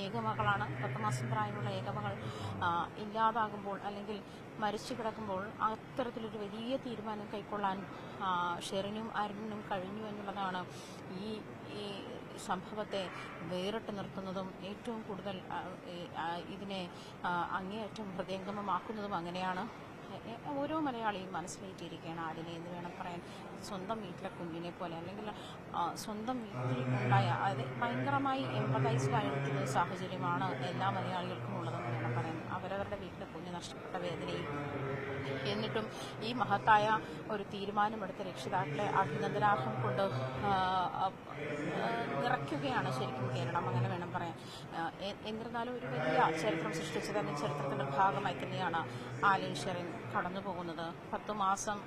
ഏകമകളാണ്. 10 മാസം പ്രായമുള്ള ഏകമകൾ ഇല്ലാതാകുമ്പോൾ അല്ലെങ്കിൽ മരിച്ചു കിടക്കുമ്പോൾ അത്തരത്തിലൊരു വലിയ തീരുമാനം കൈക്കൊള്ളാൻ ഷെറിനും അരുണിനും കഴിഞ്ഞു എന്നുള്ളതാണ് ഈ സംഭവത്തെ വേറിട്ട് നിർത്തുന്നതും ഏറ്റവും കൂടുതൽ ഇതിനെ അങ്ങേയറ്റം ഹൃദയംഗമമാക്കുന്നതും അങ്ങനെയാണ്. ഓരോ മലയാളിയും മനസ്സിലേറ്റിയിരിക്കുകയാണ് ആലിനെ എന്ന് വേണം പറയാൻ. സ്വന്തം വീട്ടിലെ കുഞ്ഞിനെ പോലെ അല്ലെങ്കിൽ സ്വന്തം വീട്ടിൽ ഉണ്ടായ ഭയങ്കരമായി എംപതൈസ്ഡ് ആയിരിക്കുന്ന സാഹചര്യമാണ് എല്ലാ മലയാളികൾക്കും ഉള്ളതെന്ന് വേണം പറയാൻ. അവരവരുടെ വീട്ടിലെ കുഞ്ഞ് നഷ്ടപ്പെട്ട വേദനയും എന്നിട്ടും ഈ മഹത്തായ ഒരു തീരുമാനമെടുത്ത രക്ഷിതാക്കളെ അഭിനന്ദനാർഹം കൊണ്ട് നിറയ്ക്കുകയാണ് ശരിക്കും കേരളം, അങ്ങനെ വേണം പറയാൻ. എന്നിരുന്നാലും ഒരു വലിയ ചരിത്രം സൃഷ്ടിച്ച് തന്നെ ചരിത്രത്തിൻ്റെ ഭാഗമായി തന്നെയാണ് ആലിൻ ഷെറിൻ കടന്നു പോകുന്നത്. 10 മാസം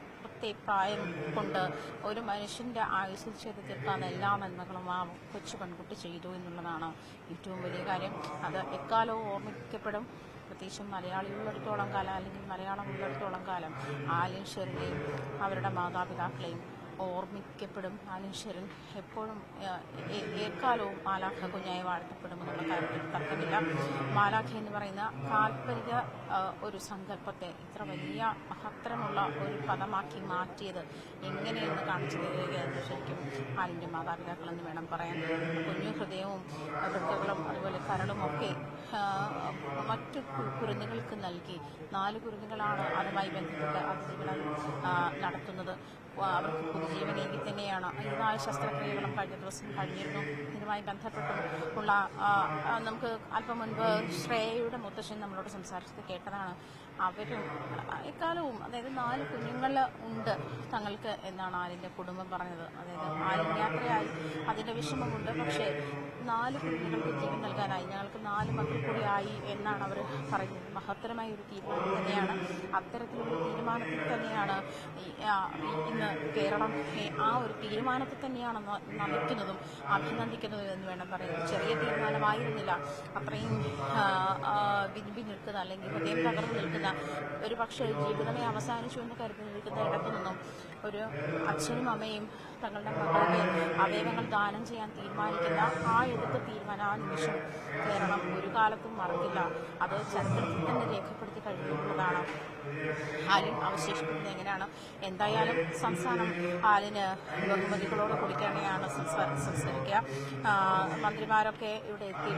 പ്രായം കൊണ്ട് ഒരു മനുഷ്യൻ്റെ ആയുസ്സിൽ ചെയ്ത് തീർക്കാവുന്ന എല്ലാ നന്മകളും ആ കൊച്ചു പെൺകുട്ടി ചെയ്തു എന്നുള്ളതാണ് ഏറ്റവും വലിയ കാര്യം. അത് എക്കാലവും ഓർമ്മിക്കപ്പെടും. പ്രത്യേകിച്ചും മലയാളികളുള്ളിടത്തോളം കാലം അല്ലെങ്കിൽ മലയാളം ഉള്ളിടത്തോളം കാലം ആലിൻ ഷെറിനെയും അവരുടെ മാതാപിതാക്കളെയും ഓർമ്മിക്കപ്പെടും. ആലിൻ ഷെറിൻ എപ്പോഴും എക്കാലവും മാലാഖ കുഞ്ഞായി വാഴ്ത്തപ്പെടുമെന്നുള്ള കാര്യത്തിൽ തർക്കമില്ല. മാലാഖ എന്ന് പറയുന്ന കാൽപ്പനിക ഒരു സങ്കല്പത്തെ ഇത്ര വലിയ മഹത്തരമുള്ള ഒരു പദമാക്കി മാറ്റിയത് എങ്ങനെയെന്ന് കാണിച്ചു തരികയായിരുന്നു ശരിക്കും ആലിൻ്റെ മാതാപിതാക്കളെന്ന് വേണം പറയാൻ. കുഞ്ഞു ഹൃദയവും വൃക്കകളും അതുപോലെ കരളുമൊക്കെ മറ്റു കുരുന്നുകൾക്ക് നൽകി. 4 കുരുന്നുകളാണ് അതുമായി ബന്ധപ്പെട്ട് അതിജീവനം നടത്തുന്നത്. അവർക്ക് പുതുജീവനേകി തന്നെയാണ്. ഇതായ ശസ്ത്രക്രിയകളും കഴിഞ്ഞ ദിവസം കഴിഞ്ഞിരുന്നു. ഇതുമായി ബന്ധപ്പെട്ടും ഉള്ള നമുക്ക് അല്പം മുൻപ് ശ്രേയയുടെ മുത്തശ്ശൻ നമ്മളോട് സംസാരിച്ചത് കേട്ടതാണ്. അവരും എക്കാലവും അതായത് 4 കുഞ്ഞുങ്ങൾ ഉണ്ട് തങ്ങൾക്ക് എന്നാണ് ആലിൻ്റെ കുടുംബം പറഞ്ഞത്. അതായത് ആലിൻ യാത്രയായി അതിൻ്റെ വിഷമമുണ്ട്, പക്ഷേ 4 കുഞ്ഞുങ്ങൾക്ക് ജീവൻ നൽകാനായി, ഞങ്ങൾക്ക് 4 മക്കൾ കൂടി ആയി എന്നാണ് അവർ പറയുന്നത്. മഹത്തരമായ ഒരു തീരുമാനം തന്നെയാണ്. അത്തരത്തിലൊരു തീരുമാനത്തിൽ തന്നെയാണ് ഇന്ന് കേരളം ആ ഒരു തീരുമാനത്തിൽ തന്നെയാണ് നമിക്കുന്നതും അഭിനന്ദിക്കുന്നതും എന്ന് വേണം പറയുന്നത്. ചെറിയ തീരുമാനമായിരുന്നില്ല. അത്രയും വിരുമ്പി നിൽക്കുന്ന അല്ലെങ്കിൽ ഹൃദയം തകർന്നു നിൽക്കുന്ന, ഒരു പക്ഷേ ജീവിതമേ അവസാനിച്ചു എന്ന് കരുതി നിൽക്കുന്ന ഇടത്തു നിന്നും ഒരു അച്ഛനും അമ്മയും തങ്ങളുടെ മക്കളുടെ അവയവങ്ങൾ ദാനം ചെയ്യാൻ തീരുമാനിക്കുന്ന ആ എടുത്ത തീരുമാനം, ആ നിമിഷം കേരളം ഒരു കാലത്തും മറക്കില്ല. അത് ചരിത്രത്തിൽ തന്നെ രേഖപ്പെടുത്തി കഴിഞ്ഞിട്ടുള്ളതാണ്. ആലിൻ അവശേഷിക്കുന്നത് എങ്ങനെയാണ്? എന്തായാലും സംസ്ഥാനം ആലിന് ബഹുമതികളോട് കൂടി തന്നെയാണ് സംസാരിക്കുക. മന്ത്രിമാരൊക്കെ ഇവിടെ എത്തി